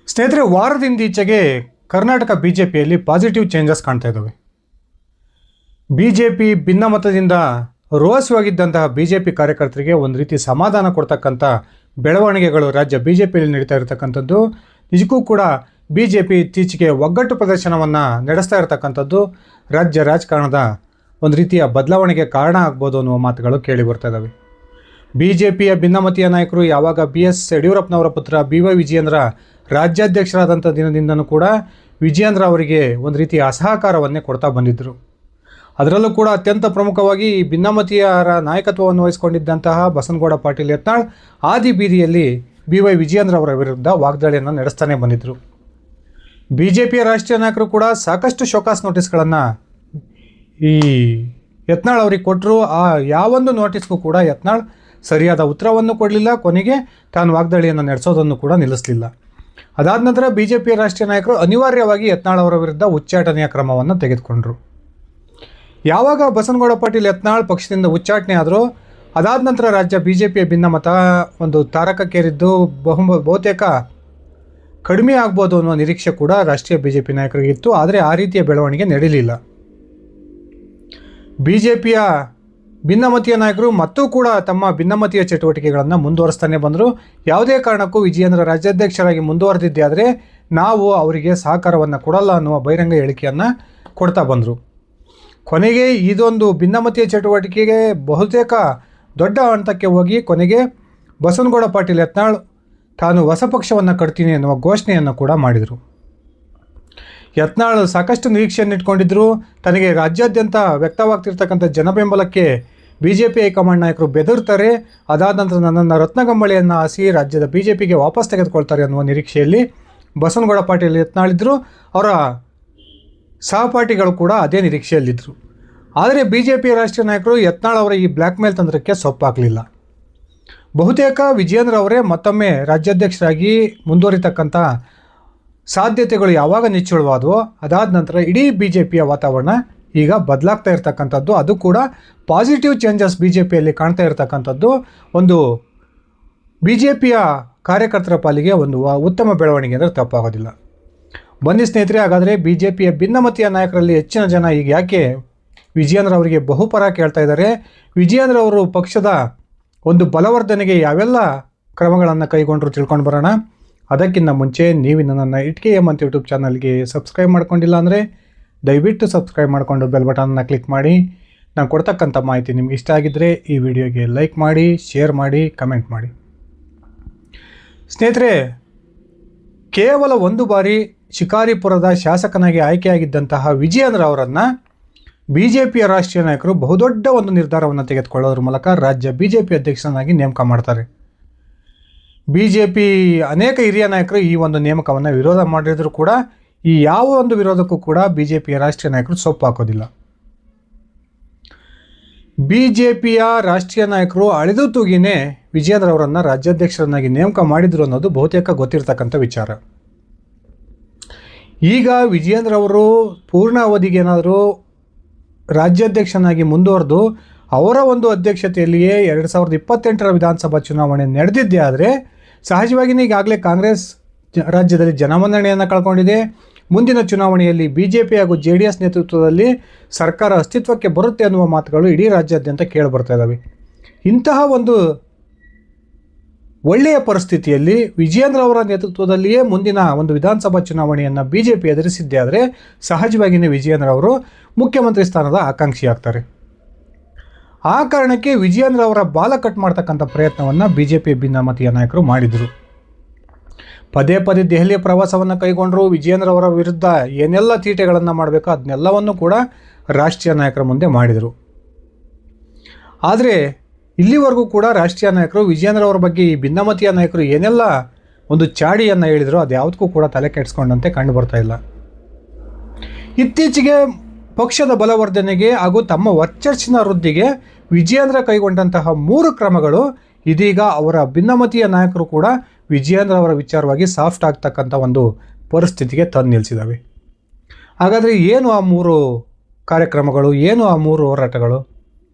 ಸ್ನೇಹಿತರೆ, ವಾರದಿಂದೀಚೆಗೆ ಕರ್ನಾಟಕ ಬಿಜೆಪಿಯಲ್ಲಿ positive changes ಕಾಣ್ತಾ ಇದ್ದಾವೆ. ಬಿಜೆಪಿ ಭಿನ್ನಮತದಿಂದ ರೋಸವಾಗಿದ್ದಂತಹ ಬಿಜೆಪಿ ಕಾರ್ಯಕರ್ತರಿಗೆ ಒಂದು ರೀತಿ ಸಮಾಧಾನ ಕೊಡ್ತಕ್ಕಂಥ ಬೆಳವಣಿಗೆಗಳು ರಾಜ್ಯ ಬಿಜೆಪಿಯಲ್ಲಿ ನಡೀತಾ ಇರತಕ್ಕಂಥದ್ದು. ನಿಜಕ್ಕೂ ಕೂಡ ಬಿಜೆಪಿ ಇತ್ತೀಚೆಗೆ ಒಗ್ಗಟ್ಟು ಪ್ರದರ್ಶನವನ್ನು ನಡೆಸ್ತಾ ಇರತಕ್ಕಂಥದ್ದು ರಾಜ್ಯ ರಾಜಕಾರಣದ ಒಂದು ರೀತಿಯ ಬದಲಾವಣೆಗೆ ಕಾರಣ ಆಗ್ಬೋದು ಅನ್ನುವ ಮಾತುಗಳು ಕೇಳಿ ಬರ್ತಾ ಇದ್ದಾವೆ. ಬಿಜೆಪಿಯ ಭಿನ್ನಮತೀಯ ನಾಯಕರು ಯಾವಾಗ BS ಯಡಿಯೂರಪ್ಪನವರ ಪುತ್ರ BY ವಿಜಯೇಂದ್ರ ರಾಜ್ಯಾಧ್ಯಕ್ಷರಾದಂಥ ದಿನದಿಂದನೂ ಕೂಡ ವಿಜಯೇಂದ್ರ ಅವರಿಗೆ ಒಂದು ರೀತಿಯ ಅಸಹಕಾರವನ್ನೇ ಕೊಡ್ತಾ ಬಂದಿದ್ದರು. ಅದರಲ್ಲೂ ಕೂಡ ಅತ್ಯಂತ ಪ್ರಮುಖವಾಗಿ ಈ ಭಿನ್ನಮತೀಯರ ನಾಯಕತ್ವವನ್ನು ವಹಿಸಿಕೊಂಡಿದ್ದಂತಹ ಬಸನಗೌಡ ಪಾಟೀಲ್ ಯತ್ನಾಳ್ ಆದಿ ಬೀದಿಯಲ್ಲಿ BY ವಿಜಯೇಂದ್ರ ಅವರ ವಿರುದ್ಧ ವಾಗ್ದಾಳಿಯನ್ನು ನಡೆಸ್ತಾನೆ ಬಂದಿದ್ದರು. ಬಿಜೆಪಿಯ ರಾಷ್ಟ್ರೀಯ ನಾಯಕರು ಕೂಡ ಸಾಕಷ್ಟು ಶೋಕಾಸ್ ನೋಟಿಸ್ಗಳನ್ನು ಈ ಯತ್ನಾಳ್ ಅವರಿಗೆ ಕೊಟ್ಟರು. ಆ ಯಾವೊಂದು ನೋಟಿಸ್ಗೂ ಕೂಡ ಯತ್ನಾಳ್ ಸರಿಯಾದ ಉತ್ತರವನ್ನು ಕೊಡಲಿಲ್ಲ. ಕೊನೆಗೆ ತಾನು ವಾಗ್ದಾಳಿಯನ್ನು ನಡೆಸೋದನ್ನು ಕೂಡ ನಿಲ್ಲಿಸಲಿಲ್ಲ. ಅದಾದ ನಂತರ ಬಿಜೆಪಿಯ ರಾಷ್ಟ್ರೀಯ ನಾಯಕರು ಅನಿವಾರ್ಯವಾಗಿ ಯತ್ನಾಳ್ ಅವರ ವಿರುದ್ಧ ಉಚ್ಚಾಟನೆಯ ಕ್ರಮವನ್ನು ತೆಗೆದುಕೊಂಡರು. ಯಾವಾಗ ಬಸನಗೌಡ ಪಾಟೀಲ್ ಯತ್ನಾಳ್ ಪಕ್ಷದಿಂದ ಉಚ್ಚಾಟನೆ ಆದರೂ ಅದಾದ ನಂತರ ರಾಜ್ಯ ಬಿಜೆಪಿಯ ಭಿನ್ನಮತ ಒಂದು ತಾರಕಕ್ಕೇರಿದ್ದು ಬಹುತೇಕ ಕಡಿಮೆ ಆಗ್ಬೋದು ಅನ್ನೋ ನಿರೀಕ್ಷೆ ಕೂಡ ರಾಷ್ಟ್ರೀಯ ಬಿಜೆಪಿ ನಾಯಕರಿಗೆ ಇತ್ತು. ಆದರೆ ಆ ರೀತಿಯ ಬೆಳವಣಿಗೆ ನಡೆಯಲಿಲ್ಲ. ಬಿಜೆಪಿಯ ಭಿನ್ನಮತೀಯ ನಾಯಕರು ಮತ್ತೂ ಕೂಡ ತಮ್ಮ ಭಿನ್ನಮತೀಯ ಚಟುವಟಿಕೆಗಳನ್ನು ಮುಂದುವರಿಸ್ತಾನೆ ಬಂದರು. ಯಾವುದೇ ಕಾರಣಕ್ಕೂ ವಿಜಯೇಂದ್ರ ರಾಜ್ಯಾಧ್ಯಕ್ಷರಾಗಿ ಮುಂದುವರೆದಿದ್ದೇ ಆದರೆ ನಾವು ಅವರಿಗೆ ಸಹಕಾರವನ್ನು ಕೊಡಲ್ಲ ಅನ್ನುವ ಬಹಿರಂಗ ಹೇಳಿಕೆಯನ್ನು ಕೊಡ್ತಾ ಬಂದರು. ಕೊನೆಗೆ ಇದೊಂದು ಭಿನ್ನಮತೀಯ ಚಟುವಟಿಕೆಗೆ ಬಹುತೇಕ ದೊಡ್ಡ ಹಂತಕ್ಕೆ ಹೋಗಿ ಕೊನೆಗೆ ಬಸನಗೌಡ ಪಾಟೀಲ್ ಯತ್ನಾಳ್ ತಾನು ಹೊಸ ಪಕ್ಷವನ್ನು ಕಟ್ತೀನಿ ಎನ್ನುವ ಘೋಷಣೆಯನ್ನು ಕೂಡ ಮಾಡಿದರು. ಯತ್ನಾಳ್ ಸಾಕಷ್ಟು ನಿರೀಕ್ಷೆಯನ್ನು ಇಟ್ಕೊಂಡಿದ್ದರು. ತನಗೆ ರಾಜ್ಯಾದ್ಯಂತ ವ್ಯಕ್ತವಾಗ್ತಿರ್ತಕ್ಕಂಥ ಜನಬೆಂಬಲಕ್ಕೆ ಬಿಜೆಪಿ ಹೈಕಮಾಂಡ್ ನಾಯಕರು ಬೆದರ್ತಾರೆ, ಅದಾದ ನಂತರ ನನ್ನನ್ನು ರತ್ನಗಂಬಳಿಯನ್ನು ಹಾಸಿ ರಾಜ್ಯದ ಬಿಜೆಪಿಗೆ ವಾಪಸ್ ತೆಗೆದುಕೊಳ್ತಾರೆ ಅನ್ನುವ ನಿರೀಕ್ಷೆಯಲ್ಲಿ ಬಸನಗೌಡ ಪಾಟೀಲ್ ಯತ್ನಾಳಿದ್ದರು. ಅವರ ಸಹಪಾಠಿಗಳು ಕೂಡ ಅದೇ ನಿರೀಕ್ಷೆಯಲ್ಲಿದ್ದರು. ಆದರೆ ಬಿಜೆಪಿಯ ರಾಷ್ಟ್ರೀಯ ನಾಯಕರು ಯತ್ನಾಳ್ ಅವರ ಈ ಬ್ಲ್ಯಾಕ್ ಮೇಲ್ ತಂತ್ರಕ್ಕೆ ಸೊಪ್ಪಾಗಲಿಲ್ಲ. ಬಹುತೇಕ ವಿಜಯೇಂದ್ರ ಅವರೇ ಮತ್ತೊಮ್ಮೆ ರಾಜ್ಯಾಧ್ಯಕ್ಷರಾಗಿ ಮುಂದುವರಿತಕ್ಕಂಥ ಸಾಧ್ಯತೆಗಳು ಯಾವಾಗ ನಿಚ್ಚಳವಾದವೋ ಅದಾದ ನಂತರ ಇಡೀ ಬಿಜೆಪಿಯ ವಾತಾವರಣ ಈಗ ಬದಲಾಗ್ತಾ ಇರ್ತಕ್ಕಂಥದ್ದು. ಅದು ಕೂಡ ಪಾಸಿಟಿವ್ ಚೇಂಜಸ್ ಬಿಜೆಪಿಯಲ್ಲಿ ಕಾಣ್ತಾ ಇರ್ತಕ್ಕಂಥದ್ದು ಒಂದು ಬಿಜೆಪಿಯ ಕಾರ್ಯಕರ್ತರ ಪಾಲಿಗೆ ಒಂದು ಉತ್ತಮ ಬೆಳವಣಿಗೆ ಅಂದರೆ ತಪ್ಪಾಗೋದಿಲ್ಲ. ಬನ್ನಿ ಸ್ನೇಹಿತರೆ, ಹಾಗಾದರೆ ಬಿಜೆಪಿಯ ಭಿನ್ನಮತೀಯ ನಾಯಕರಲ್ಲಿ ಹೆಚ್ಚಿನ ಜನ ಈಗ ಯಾಕೆ ವಿಜಯೇಂದ್ರ ಅವರಿಗೆ ಬಹುಪರ ಕೇಳ್ತಾ ಇದ್ದಾರೆ, ವಿಜಯೇಂದ್ರ ಅವರು ಪಕ್ಷದ ಒಂದು ಬಲವರ್ಧನೆಗೆ ಯಾವೆಲ್ಲ ಕ್ರಮಗಳನ್ನು ಕೈಗೊಂಡರು ತಿಳ್ಕೊಂಡು ಬರೋಣ. ಅದಕ್ಕಿಂತ ಮುಂಚೆ ನೀವು ನನ್ನ ಇಟ್ಕೆ ಅಂತ ಯೂಟ್ಯೂಬ್ ಚಾನಲ್ಗೆ ಸಬ್ಸ್ಕ್ರೈಬ್ ಮಾಡ್ಕೊಂಡಿಲ್ಲ ಅಂದರೆ ದಯವಿಟ್ಟು ಸಬ್ಸ್ಕ್ರೈಬ್ ಮಾಡಿಕೊಂಡು ಬೆಲ್ ಬಟನ್ನ ಕ್ಲಿಕ್ ಮಾಡಿ. ನಾನು ಕೊಡ್ತಕ್ಕಂಥ ಮಾಹಿತಿ ನಿಮ್ಗೆ ಇಷ್ಟ ಆಗಿದ್ದರೆ ಈ ವಿಡಿಯೋಗೆ ಲೈಕ್ ಮಾಡಿ, ಶೇರ್ ಮಾಡಿ, ಕಮೆಂಟ್ ಮಾಡಿ. ಸ್ನೇಹಿತರೆ, ಕೇವಲ ಒಂದು ಬಾರಿ ಶಿಕಾರಿಪುರದ ಶಾಸಕನಾಗಿ ಆಯ್ಕೆಯಾಗಿದ್ದಂತಹ ವಿಜಯೇಂದ್ರ ಅವರನ್ನು ಬಿಜೆಪಿಯ ರಾಷ್ಟ್ರೀಯ ನಾಯಕರು ಬಹುದೊಡ್ಡ ಒಂದು ನಿರ್ಧಾರವನ್ನು ತೆಗೆದುಕೊಳ್ಳೋದ್ರ ಮೂಲಕ ರಾಜ್ಯ ಬಿಜೆಪಿ ಅಧ್ಯಕ್ಷರನ್ನಾಗಿ ನೇಮಕ ಮಾಡ್ತಾರೆ. ಬಿಜೆಪಿ ಅನೇಕ ಹಿರಿಯ ನಾಯಕರು ಈ ಒಂದು ನೇಮಕವನ್ನು ವಿರೋಧ ಮಾಡಿದರೂ ಕೂಡ ಈ ಯಾವ ಒಂದು ವಿರೋಧಕ್ಕೂ ಕೂಡ ಬಿಜೆಪಿಯ ರಾಷ್ಟ್ರೀಯ ನಾಯಕರು ಸೊಪ್ಪು ಹಾಕೋದಿಲ್ಲ. ಬಿಜೆಪಿಯ ರಾಷ್ಟ್ರೀಯ ನಾಯಕರು ಅಳೆದು ತೂಗಿನೇ ವಿಜಯೇಂದ್ರ ಅವರನ್ನು ರಾಜ್ಯಾಧ್ಯಕ್ಷರನ್ನಾಗಿ ನೇಮಕ ಮಾಡಿದರು ಅನ್ನೋದು ಬಹುತೇಕ ಗೊತ್ತಿರತಕ್ಕಂಥ ವಿಚಾರ. ಈಗ ವಿಜಯೇಂದ್ರ ಅವರು ಪೂರ್ಣ ಅವಧಿಗೆ ಏನಾದರೂ ರಾಜ್ಯಾಧ್ಯಕ್ಷನಾಗಿ ಮುಂದುವರೆದು ಅವರ ಒಂದು ಅಧ್ಯಕ್ಷತೆಯಲ್ಲಿಯೇ 2028ರ ವಿಧಾನಸಭಾ ಚುನಾವಣೆ ನಡೆದಿದ್ದೇ ಆದರೆ ಸಹಜವಾಗಿಯೇ ಈಗಾಗಲೇ ಕಾಂಗ್ರೆಸ್ ರಾಜ್ಯದಲ್ಲಿ ಜನಮನ್ನಣೆಯನ್ನು ಕಳ್ಕೊಂಡಿದೆ. ಮುಂದಿನ ಚುನಾವಣೆಯಲ್ಲಿ ಬಿಜೆಪಿ ಹಾಗೂ JDS ನೇತೃತ್ವದಲ್ಲಿ ಸರ್ಕಾರ ಅಸ್ತಿತ್ವಕ್ಕೆ ಬರುತ್ತೆ ಅನ್ನುವ ಮಾತುಗಳು ಇಡೀ ರಾಜ್ಯಾದ್ಯಂತ ಕೇಳಿಬರ್ತಾ ಇದ್ದಾವೆ. ಇಂತಹ ಒಂದು ಒಳ್ಳೆಯ ಪರಿಸ್ಥಿತಿಯಲ್ಲಿ ವಿಜಯೇಂದ್ರ ಅವರ ನೇತೃತ್ವದಲ್ಲಿಯೇ ಮುಂದಿನ ಒಂದು ವಿಧಾನಸಭಾ ಚುನಾವಣೆಯನ್ನು ಬಿಜೆಪಿ ಎದುರಿಸಿದ್ದೇ ಆದರೆ ಸಹಜವಾಗಿಯೇ ವಿಜಯೇಂದ್ರ ಅವರು ಮುಖ್ಯಮಂತ್ರಿ ಸ್ಥಾನದ ಆಕಾಂಕ್ಷಿಯಾಗ್ತಾರೆ. ಆ ಕಾರಣಕ್ಕೆ ವಿಜಯೇಂದ್ರ ಅವರ ಬಾಲ ಕಟ್ ಮಾಡ್ತಕ್ಕಂಥ ಪ್ರಯತ್ನವನ್ನು ಬಿಜೆಪಿ ಭಿನ್ನಮತೀಯ ನಾಯಕರು ಮಾಡಿದರು. ಪದೇ ಪದೇ ದೆಹಲಿಯ ಪ್ರವಾಸವನ್ನು ಕೈಗೊಂಡರು. ವಿಜಯೇಂದ್ರ ಅವರ ವಿರುದ್ಧ ಏನೆಲ್ಲ ತೀಟೆಗಳನ್ನು ಮಾಡಬೇಕೋ ಅದನ್ನೆಲ್ಲವನ್ನು ಕೂಡ ರಾಷ್ಟ್ರೀಯ ನಾಯಕರ ಮುಂದೆ ಮಾಡಿದರು. ಆದರೆ ಇಲ್ಲಿವರೆಗೂ ಕೂಡ ರಾಷ್ಟ್ರೀಯ ನಾಯಕರು ವಿಜಯೇಂದ್ರ ಅವರ ಬಗ್ಗೆ ಈ ಭಿನ್ನಮತೀಯ ನಾಯಕರು ಏನೆಲ್ಲ ಒಂದು ಚಾಡಿಯನ್ನು ಹೇಳಿದರು ಅದು ಯಾವುದಕ್ಕೂ ಕೂಡ ತಲೆ ಕೆಡಿಸ್ಕೊಂಡಂತೆ ಕಂಡು ಬರ್ತಾ ಇಲ್ಲ. ಇತ್ತೀಚೆಗೆ ಪಕ್ಷದ ಬಲವರ್ಧನೆಗೆ ಹಾಗೂ ತಮ್ಮ ವರ್ಚಸ್ಸಿನ ವೃದ್ಧಿಗೆ ವಿಜಯೇಂದ್ರ ಕೈಗೊಂಡಂತಹ 3 ಕ್ರಮಗಳು ಇದೀಗ ಅವರ ಭಿನ್ನಮತೀಯ ನಾಯಕರು ಕೂಡ ವಿಜಯೇಂದ್ರ ಅವರ ವಿಚಾರವಾಗಿ ಸಾಫ್ಟ್ ಆಗ್ತಕ್ಕಂಥ ಒಂದು ಪರಿಸ್ಥಿತಿಗೆ ತಂದು ನಿಲ್ಲಿಸಿದ್ದಾವೆ. ಹಾಗಾದರೆ ಏನು ಆ 3 ಕಾರ್ಯಕ್ರಮಗಳು, ಏನು ಆ 3 ಹೋರಾಟಗಳು?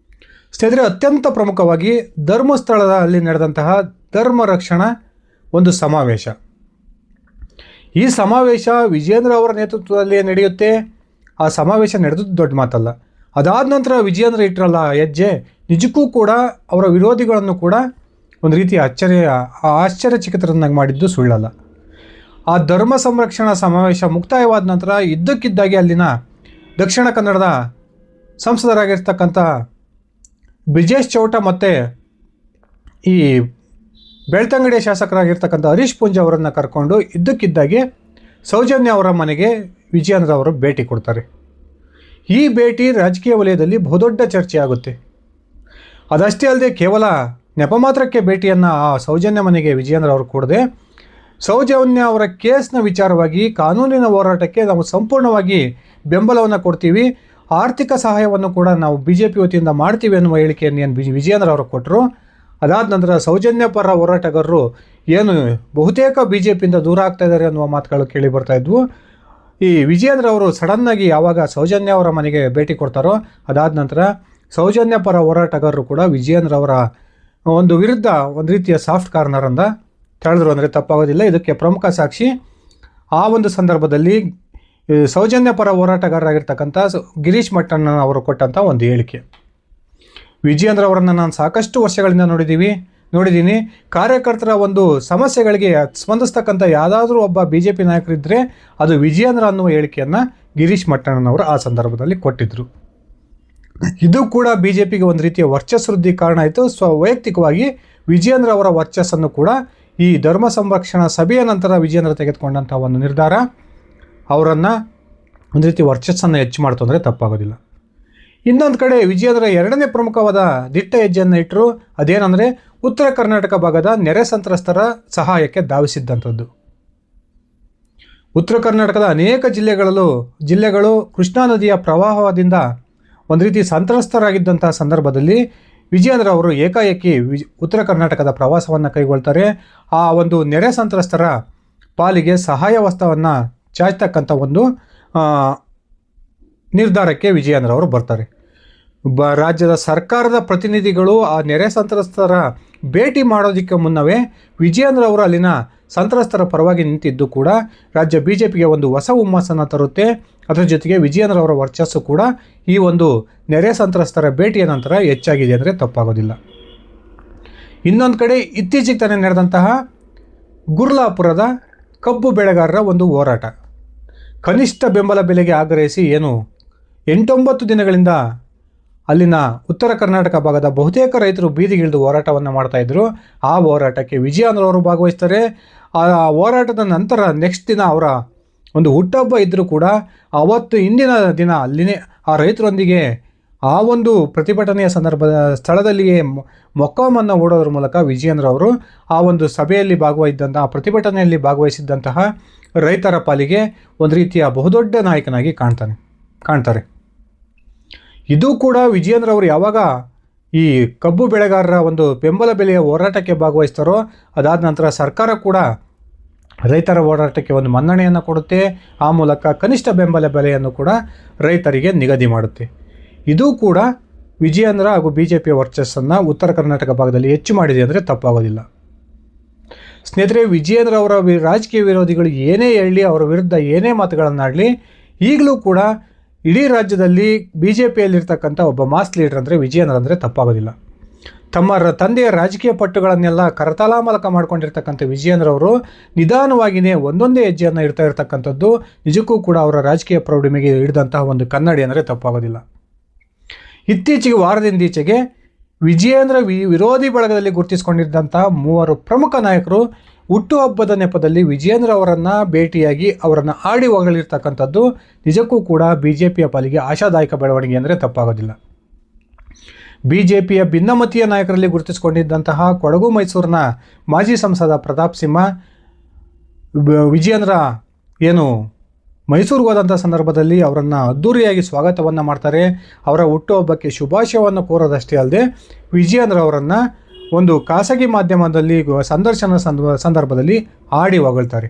ಸ್ನೇಹಿತರೆ, ಅತ್ಯಂತ ಪ್ರಮುಖವಾಗಿ ಧರ್ಮಸ್ಥಳದಲ್ಲಿ ನಡೆದಂತಹ ಧರ್ಮ ರಕ್ಷಣಾ ಒಂದು ಸಮಾವೇಶ. ಈ ಸಮಾವೇಶ ವಿಜಯೇಂದ್ರ ಅವರ ನೇತೃತ್ವದಲ್ಲಿ ನಡೆಯುತ್ತೆ. ಆ ಸಮಾವೇಶ ನಡೆದದ್ದು ದೊಡ್ಡ ಮಾತಲ್ಲ. ಅದಾದ ನಂತರ ವಿಜಯೇಂದ್ರ ಇಟ್ಟರಲ್ಲ ಹೆಜ್ಜೆ, ನಿಜಕ್ಕೂ ಕೂಡ ಅವರ ವಿರೋಧಿಗಳನ್ನು ಕೂಡ ಒಂದು ರೀತಿ ಆಶ್ಚರ್ಯಚಕಿತರನ್ನಾಗಿ ಮಾಡಿದ್ದು ಸುಳ್ಳಲ್ಲ. ಆ ಧರ್ಮ ಸಂರಕ್ಷಣಾ ಸಮಾವೇಶ ಮುಕ್ತಾಯವಾದ ನಂತರ ಇದ್ದಕ್ಕಿದ್ದಾಗೆ ಅಲ್ಲಿನ ದಕ್ಷಿಣ ಕನ್ನಡದ ಸಂಸದರಾಗಿರ್ತಕ್ಕಂಥ ಬ್ರಿಜೇಶ್ ಚೌಟ ಮತ್ತು ಈ ಬೆಳ್ತಂಗಡಿಯ ಶಾಸಕರಾಗಿರ್ತಕ್ಕಂಥ ಹರೀಶ್ ಪೂಂಜಾ ಅವರನ್ನು ಕರ್ಕೊಂಡು ಇದ್ದಕ್ಕಿದ್ದಾಗೆ ಸೌಜನ್ಯ ಅವರ ಮನೆಗೆ ವಿಜಯೇಂದ್ರ ಅವರು ಭೇಟಿ ಕೊಡ್ತಾರೆ. ಈ ಭೇಟಿ ರಾಜಕೀಯ ವಲಯದಲ್ಲಿ ಬಹುದೊಡ್ಡ ಚರ್ಚೆ ಆಗುತ್ತೆ. ಅದಷ್ಟೇ ಅಲ್ಲದೆ ಕೇವಲ ನೆಪ ಮಾತ್ರಕ್ಕೆ ಭೇಟಿಯನ್ನು ಆ ಸೌಜನ್ಯ ಮನೆಗೆ ವಿಜಯೇಂದ್ರ ಅವರು ಕೊಡದೆ, ಸೌಜನ್ಯ ಅವರ ಕೇಸ್ನ ವಿಚಾರವಾಗಿ ಕಾನೂನಿನ ಹೋರಾಟಕ್ಕೆ ನಾವು ಸಂಪೂರ್ಣವಾಗಿ ಬೆಂಬಲವನ್ನು ಕೊಡ್ತೀವಿ, ಆರ್ಥಿಕ ಸಹಾಯವನ್ನು ಕೂಡ ನಾವು BJP ವತಿಯಿಂದ ಮಾಡ್ತೀವಿ ಅನ್ನುವ ಹೇಳಿಕೆಯನ್ನು ವಿಜಯೇಂದ್ರ ಅವರು ಕೊಟ್ಟರು. ಅದಾದ ನಂತರ ಸೌಜನ್ಯ ಪರ ಹೋರಾಟಗಾರರು ಏನು ಬಹುತೇಕ BJPಯಿಂದ ದೂರ ಆಗ್ತಾ ಇದ್ದಾರೆ ಅನ್ನುವ ಮಾತುಗಳು ಕೇಳಿ ಬರ್ತಾ ಇದ್ವು. ಈ ವಿಜಯೇಂದ್ರ ಅವರು ಸಡನ್ನಾಗಿ ಯಾವಾಗ ಸೌಜನ್ಯ ಅವರ ಮನೆಗೆ ಭೇಟಿ ಕೊಡ್ತಾರೋ ಅದಾದ ನಂತರ ಸೌಜನ್ಯ ಪರ ಹೋರಾಟಗಾರರು ಕೂಡ ವಿಜಯೇಂದ್ರ ಅವರ ಒಂದು ವಿರುದ್ಧ ಒಂದು ರೀತಿಯ ಸಾಫ್ಟ್ ಕಾರ್ನರ್ ಅಂತ ಹೇಳಿದ್ರು ಅಂದರೆ ತಪ್ಪಾಗೋದಿಲ್ಲ. ಇದಕ್ಕೆ ಪ್ರಮುಖ ಸಾಕ್ಷಿ ಆ ಒಂದು ಸಂದರ್ಭದಲ್ಲಿ ಸೌಜನ್ಯ ಪರ ಹೋರಾಟಗಾರರಾಗಿರ್ತಕ್ಕಂಥ ಗಿರೀಶ್ ಮಟ್ಟಣ್ಣ ಅವರು ಕೊಟ್ಟಂಥ ಒಂದು ಹೇಳಿಕೆ. ವಿಜಯೇಂದ್ರ ಅವರನ್ನು ನಾನು ಸಾಕಷ್ಟು ವರ್ಷಗಳಿಂದ ನೋಡಿದ್ದೀನಿ. ಕಾರ್ಯಕರ್ತರ ಒಂದು ಸಮಸ್ಯೆಗಳಿಗೆ ಸ್ಪಂದಿಸ್ತಕ್ಕಂಥ ಯಾವುದಾದ್ರೂ ಒಬ್ಬ BJP ನಾಯಕರಿದ್ದರೆ ಅದು ವಿಜಯೇಂದ್ರ ಅನ್ನುವ ಹೇಳಿಕೆಯನ್ನು ಗಿರೀಶ್ ಮಟ್ಟಣ್ಣನವರು ಆ ಸಂದರ್ಭದಲ್ಲಿ ಕೊಟ್ಟಿದ್ದರು. ಇದು ಕೂಡ BJPಗೆ ಒಂದು ರೀತಿಯ ವರ್ಚಸ್ಸು ವೃದ್ಧಿ ಕಾರಣ ಆಯಿತು. ವೈಯಕ್ತಿಕವಾಗಿ ವಿಜಯೇಂದ್ರ ಅವರ ವರ್ಚಸ್ಸನ್ನು ಕೂಡ ಈ ಧರ್ಮ ಸಂರಕ್ಷಣಾ ಸಭೆಯ ನಂತರ ವಿಜಯೇಂದ್ರ ತೆಗೆದುಕೊಂಡಂಥ ಒಂದು ನಿರ್ಧಾರ ಅವರನ್ನು ಒಂದು ರೀತಿ ವರ್ಚಸ್ಸನ್ನು ಹೆಚ್ಚು ಮಾಡ್ತು ಅಂದರೆ ತಪ್ಪಾಗೋದಿಲ್ಲ. ಇನ್ನೊಂದು ಕಡೆ ವಿಜಯೇಂದ್ರ ಎರಡನೇ ಪ್ರಮುಖವಾದ ದಿಟ್ಟ ಹೆಜ್ಜೆಯನ್ನು ಇಟ್ಟರು. ಅದೇನೆಂದರೆ ಉತ್ತರ ಕರ್ನಾಟಕ ಭಾಗದ ನೆರೆ ಸಂತ್ರಸ್ತರ ಸಹಾಯಕ್ಕೆ ಧಾವಿಸಿದ್ದಂಥದ್ದು. ಉತ್ತರ ಕರ್ನಾಟಕದ ಅನೇಕ ಜಿಲ್ಲೆಗಳು ಕೃಷ್ಣಾ ನದಿಯ ಪ್ರವಾಹದಿಂದ ಒಂದು ರೀತಿ ಸಂತ್ರಸ್ತರಾಗಿದ್ದಂಥ ಸಂದರ್ಭದಲ್ಲಿ ವಿಜಯೇಂದ್ರ ಅವರು ಏಕಾಏಕಿ ಉತ್ತರ ಕರ್ನಾಟಕದ ಪ್ರವಾಸವನ್ನು ಕೈಗೊಳ್ತಾರೆ. ಆ ಒಂದು ನೆರೆ ಸಂತ್ರಸ್ತರ ಪಾಲಿಗೆ ಸಹಾಯ ವಸ್ತುವನ್ನು ಚಾಚತಕ್ಕಂಥ ಒಂದು ನಿರ್ಧಾರಕ್ಕೆ ವಿಜಯೇಂದ್ರ ಅವರು ಬರ್ತಾರೆ. ರಾಜ್ಯದ ಸರ್ಕಾರದ ಪ್ರತಿನಿಧಿಗಳು ಆ ನೆರೆ ಸಂತ್ರಸ್ತರ ಭೇಟಿ ಮಾಡೋದಕ್ಕೆ ಮುನ್ನವೇ ವಿಜಯೇಂದ್ರ ಅವರು ಅಲ್ಲಿನ ಸಂತ್ರಸ್ತರ ಪರವಾಗಿ ನಿಂತಿದ್ದು ಕೂಡ ರಾಜ್ಯ BJPಗೆ ಒಂದು ಹೊಸ ಹುಮ್ಮಸ್ಸನ್ನು ತರುತ್ತೆ. ಅದರ ಜೊತೆಗೆ ವಿಜಯೇಂದ್ರ ಅವರ ವರ್ಚಸ್ಸು ಕೂಡ ಈ ಒಂದು ನೆರೆ ಸಂತ್ರಸ್ತರ ಭೇಟಿಯ ನಂತರ ಹೆಚ್ಚಾಗಿದೆ ಅಂದರೆ ತಪ್ಪಾಗೋದಿಲ್ಲ. ಇನ್ನೊಂದು ಕಡೆ ಇತ್ತೀಚೆಗೆ ತಾನೇ ನಡೆದಂತಹ ಗುರ್ಲಾಪುರದ ಕಬ್ಬು ಬೆಳೆಗಾರರ ಒಂದು ಹೋರಾಟ, ಕನಿಷ್ಠ ಬೆಂಬಲ ಬೆಲೆಗೆ ಆಗ್ರಹಿಸಿ ಏನು 8-9 ದಿನಗಳಿಂದ ಅಲ್ಲಿನ ಉತ್ತರ ಕರ್ನಾಟಕ ಭಾಗದ ಬಹುತೇಕ ರೈತರು ಬೀದಿಗಿಳಿದು ಹೋರಾಟವನ್ನು ಮಾಡ್ತಾಯಿದ್ರು. ಆ ಹೋರಾಟಕ್ಕೆ ವಿಜಯೇಂದ್ರ ಅವರು ಭಾಗವಹಿಸ್ತಾರೆ. ಆ ಹೋರಾಟದ ನಂತರ ನೆಕ್ಸ್ಟ್ ದಿನ ಅವರ ಒಂದು ಹುಟ್ಟುಹಬ್ಬ ಇದ್ದರೂ ಕೂಡ ಅವತ್ತು ಇಂದಿನ ದಿನ ಅಲ್ಲಿನೇ ಆ ರೈತರೊಂದಿಗೆ ಆ ಒಂದು ಪ್ರತಿಭಟನೆಯ ಸಂದರ್ಭದ ಸ್ಥಳದಲ್ಲಿಯೇ ಮೊಕ್ಕಾಮನ್ನು ಓಡೋದ್ರ ಮೂಲಕ ವಿಜಯೇಂದ್ರ ಅವರು ಆ ಒಂದು ಸಭೆಯಲ್ಲಿ ಭಾಗವಹಿಸಿದಂತಹ ಪ್ರತಿಭಟನೆಯಲ್ಲಿ ಭಾಗವಹಿಸಿದ್ದಂತಹ ರೈತರ ಪಾಲಿಗೆ ಒಂದು ರೀತಿಯ ಬಹುದೊಡ್ಡ ನಾಯಕನಾಗಿ ಕಾಣ್ತಾರೆ. ಇದು ಕೂಡ ವಿಜಯೇಂದ್ರ ಅವರು ಯಾವಾಗ ಈ ಕಬ್ಬು ಬೆಳೆಗಾರರ ಒಂದು ಬೆಂಬಲ ಬೆಲೆಯ ಹೋರಾಟಕ್ಕೆ ಭಾಗವಹಿಸ್ತಾರೋ ಅದಾದ ನಂತರ ಸರ್ಕಾರ ಕೂಡ ರೈತರ ಹೋರಾಟಕ್ಕೆ ಒಂದು ಮನ್ನಣೆಯನ್ನು ಕೊಡುತ್ತೆ. ಆ ಮೂಲಕ ಕನಿಷ್ಠ ಬೆಂಬಲ ಬೆಲೆಯನ್ನು ಕೂಡ ರೈತರಿಗೆ ನಿಗದಿ ಮಾಡುತ್ತೆ. ಇದು ಕೂಡ ವಿಜಯೇಂದ್ರ ಹಾಗೂ BJPಯ ವರ್ಚಸ್ಸನ್ನು ಉತ್ತರ ಕರ್ನಾಟಕ ಭಾಗದಲ್ಲಿ ಹೆಚ್ಚು ಮಾಡಿದೆ ಅಂದರೆ ತಪ್ಪಾಗೋದಿಲ್ಲ. ಸ್ನೇಹಿತರೆ, ವಿಜಯೇಂದ್ರ ಅವರ ರಾಜಕೀಯ ವಿರೋಧಿಗಳು ಏನೇ ಹೇಳಲಿ, ಅವರ ವಿರುದ್ಧ ಏನೇ ಮಾತುಗಳನ್ನಾಡಲಿ, ಈಗಲೂ ಕೂಡ ಇಡೀ ರಾಜ್ಯದಲ್ಲಿ BJPಯಲ್ಲಿರ್ತಕ್ಕಂಥ ಒಬ್ಬ ಮಾಸ್ ಲೀಡರ್ ಅಂದರೆ ವಿಜಯೇಂದ್ರ ಅಂದರೆ ತಪ್ಪಾಗೋದಿಲ್ಲ. ತಮ್ಮ ತಂದೆಯ ರಾಜಕೀಯ ಪಟ್ಟುಗಳನ್ನೆಲ್ಲ ಕರತಲಾಮಲಕ ಮಾಡ್ಕೊಂಡಿರ್ತಕ್ಕಂಥ ವಿಜಯೇಂದ್ರ ಅವರು ನಿಧಾನವಾಗಿಯೇ ಒಂದೊಂದೇ ಹೆಜ್ಜೆಯನ್ನು ಇಡ್ತಾ ಇರ್ತಕ್ಕಂಥದ್ದು ನಿಜಕ್ಕೂ ಕೂಡ ಅವರ ರಾಜಕೀಯ ಪ್ರೌಢಿಮೆಗೆ ಹಿಡಿದಂತಹ ಒಂದು ಕನ್ನಡಿ ಅಂದರೆ ತಪ್ಪಾಗೋದಿಲ್ಲ. ಇತ್ತೀಚೆಗೆ ವಾರದಿಂದೀಚೆಗೆ ವಿಜಯೇಂದ್ರ ವಿರೋಧಿ ಬಳಗದಲ್ಲಿ ಗುರುತಿಸಿಕೊಂಡಿದ್ದಂಥ 3 ಪ್ರಮುಖ ನಾಯಕರು ಹುಟ್ಟುಹಬ್ಬದ ನೆಪದಲ್ಲಿ ವಿಜಯೇಂದ್ರ ಅವರನ್ನು ಭೇಟಿಯಾಗಿ ಅವರನ್ನು ಆಡಿ ಹೊಗಳಿರ್ತಕ್ಕಂಥದ್ದು ನಿಜಕ್ಕೂ ಕೂಡ BJPಯ ಪಾಲಿಗೆ ಆಶಾದಾಯಕ ಬೆಳವಣಿಗೆ ಅಂದರೆ ತಪ್ಪಾಗೋದಿಲ್ಲ. BJPಯ ಭಿನ್ನಮತೀಯ ನಾಯಕರಲ್ಲಿ ಗುರುತಿಸಿಕೊಂಡಿದ್ದಂತಹ ಕೊಡಗು ಮೈಸೂರಿನ ಮಾಜಿ ಸಂಸದ ಪ್ರತಾಪ್ ಸಿಂಹ ವಿಜಯೇಂದ್ರ ಏನು ಮೈಸೂರಿಗೆ ಹೋದಂಥ ಸಂದರ್ಭದಲ್ಲಿ ಅವರನ್ನು ಅದ್ಧೂರಿಯಾಗಿ ಸ್ವಾಗತವನ್ನು ಮಾಡ್ತಾರೆ. ಅವರ ಹುಟ್ಟುಹಬ್ಬಕ್ಕೆ ಶುಭಾಶಯವನ್ನು ಕೋರೋದಷ್ಟೇ ಅಲ್ಲದೆ ವಿಜಯೇಂದ್ರ ಅವರನ್ನು ಒಂದು ಖಾಸಗಿ ಮಾಧ್ಯಮದಲ್ಲಿ ಸಂದರ್ಶನ ಸಂದರ್ಭದಲ್ಲಿ ಆಡಿ ಹೊಗಳ್ತಾರೆ.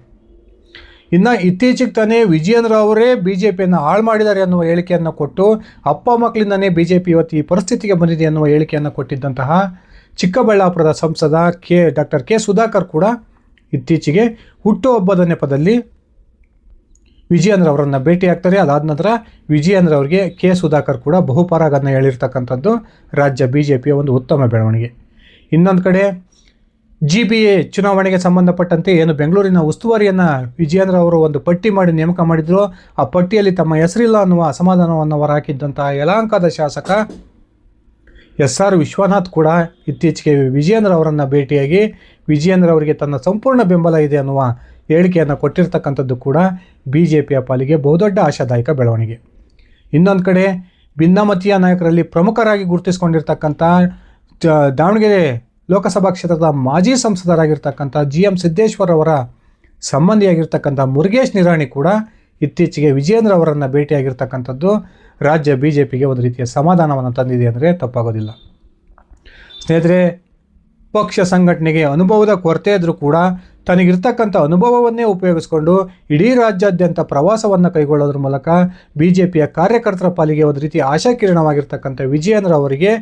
ಇನ್ನು ಇತ್ತೀಚೆಗೆ ತಾನೇ ವಿಜಯೇಂದ್ರ ಅವರೇ BJPಯನ್ನು ಹಾಳು ಮಾಡಿದ್ದಾರೆ ಅನ್ನುವ ಹೇಳಿಕೆಯನ್ನು ಕೊಟ್ಟು ಅಪ್ಪ ಮಕ್ಕಳಿಂದನೇ BJP ಇವತ್ತು ಈ ಪರಿಸ್ಥಿತಿಗೆ ಬಂದಿದೆ ಅನ್ನುವ ಹೇಳಿಕೆಯನ್ನು ಕೊಟ್ಟಿದ್ದಂತಹ ಚಿಕ್ಕಬಳ್ಳಾಪುರದ ಸಂಸದ ಡಾಕ್ಟರ್ ಕೆ ಸುಧಾಕರ್ ಕೂಡ ಇತ್ತೀಚೆಗೆ ಹುಟ್ಟುಹಬ್ಬದ ನೆಪದಲ್ಲಿ ವಿಜಯೇಂದ್ರ ಅವರನ್ನು ಭೇಟಿಯಾಗ್ತಾರೆ. ಅದಾದ ನಂತರ ವಿಜಯೇಂದ್ರ ಅವರಿಗೆ ಕೆ ಸುಧಾಕರ್ ಕೂಡ ಬಹುಪರಾಗನ್ನು ಹೇಳಿರ್ತಕ್ಕಂಥದ್ದು ರಾಜ್ಯ BJPಯ ಒಂದು ಉತ್ತಮ ಬೆಳವಣಿಗೆ. ಇನ್ನೊಂದು ಕಡೆ GBA ಚುನಾವಣೆಗೆ ಸಂಬಂಧಪಟ್ಟಂತೆ ಏನು ಬೆಂಗಳೂರಿನ ಉಸ್ತುವಾರಿಯನ್ನು ವಿಜಯೇಂದ್ರ ಅವರು ಒಂದು ಪಟ್ಟಿ ಮಾಡಿ ನೇಮಕ ಮಾಡಿದ್ರು, ಆ ಪಟ್ಟಿಯಲ್ಲಿ ತಮ್ಮ ಹೆಸರಿಲ್ಲ ಅನ್ನುವ ಅಸಮಾಧಾನವನ್ನು ಹೊರಹಾಕಿದ್ದಂತಹ ಯಲಹಂಕದ ಶಾಸಕ SR ವಿಶ್ವನಾಥ್ ಕೂಡ ಇತ್ತೀಚೆಗೆ ವಿಜಯೇಂದ್ರ ಅವರನ್ನು ಭೇಟಿಯಾಗಿ ವಿಜಯೇಂದ್ರ ಅವರಿಗೆ ತನ್ನ ಸಂಪೂರ್ಣ ಬೆಂಬಲ ಇದೆ ಅನ್ನುವ ಹೇಳಿಕೆಯನ್ನು ಕೊಟ್ಟಿರ್ತಕ್ಕಂಥದ್ದು ಕೂಡ BJPಯ ಪಾಲಿಗೆ ಬಹುದೊಡ್ಡ ಆಶಾದಾಯಕ ಬೆಳವಣಿಗೆ. ಇನ್ನೊಂದು ಕಡೆ ಭಿನ್ನಮತೀಯ ನಾಯಕರಲ್ಲಿ ಪ್ರಮುಖರಾಗಿ ಗುರುತಿಸಿಕೊಂಡಿರ್ತಕ್ಕಂಥ ದಾವಣಗೆರೆ ಲೋಕಸಭಾ ಕ್ಷೇತ್ರದ ಮಾಜಿ ಸಂಸದರಾಗಿರ್ತಕ್ಕಂಥ GM ಸಿದ್ದೇಶ್ವರ್ ಅವರ ಸಂಬಂಧಿಯಾಗಿರ್ತಕ್ಕಂಥ ಮುರುಗೇಶ್ ನಿರಾಣಿ ಕೂಡ ಇತ್ತೀಚೆಗೆ ವಿಜಯೇಂದ್ರ ಅವರನ್ನು ಭೇಟಿಯಾಗಿರ್ತಕ್ಕಂಥದ್ದು ರಾಜ್ಯ BJPಗೆ ಒಂದು ರೀತಿಯ ಸಮಾಧಾನವನ್ನು ತಂದಿದೆ ಅಂದರೆ ತಪ್ಪಾಗೋದಿಲ್ಲ. ಸ್ನೇಹಿತರೆ, ಪಕ್ಷ ಸಂಘಟನೆಗೆ ಅನುಭವದ ಕೊರತೆ ಇದ್ದರೂ ಕೂಡ ತನಗಿರ್ತಕ್ಕಂಥ ಅನುಭವವನ್ನೇ ಉಪಯೋಗಿಸ್ಕೊಂಡು ಇಡೀ ರಾಜ್ಯಾದ್ಯಂತ ಪ್ರವಾಸವನ್ನು ಕೈಗೊಳ್ಳೋದ್ರ ಮೂಲಕ BJPಯ ಕಾರ್ಯಕರ್ತರ ಪಾಲಿಗೆ ಒಂದು ರೀತಿ ಆಶಾಕಿರಣವಾಗಿರ್ತಕ್ಕಂಥ ವಿಜಯೇಂದ್ರ ಅವರಿಗೆ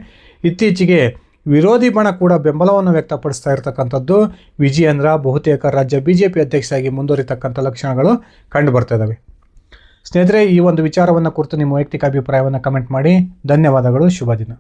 ಇತ್ತೀಚೆಗೆ ವಿರೋಧಿ ಬಣ ಕೂಡ ಬೆಂಬಲವನ್ನು ವ್ಯಕ್ತಪಡಿಸ್ತಾ ಇರತಕ್ಕಂಥದ್ದು ವಿಜಯೇಂದ್ರ ಬಹುತೇಕ ರಾಜ್ಯ BJP ಅಧ್ಯಕ್ಷರಾಗಿ ಮುಂದುವರಿತಕ್ಕಂಥ ಲಕ್ಷಣಗಳು ಕಂಡು ಬರ್ತಾ ಇದ್ದಾವೆ. ಸ್ನೇಹಿತರೆ, ಈ ಒಂದು ವಿಚಾರವನ್ನು ಕುರಿತು ನಿಮ್ಮ ವೈಯಕ್ತಿಕ ಅಭಿಪ್ರಾಯವನ್ನು ಕಮೆಂಟ್ ಮಾಡಿ. ಧನ್ಯವಾದಗಳು. ಶುಭ ದಿನ.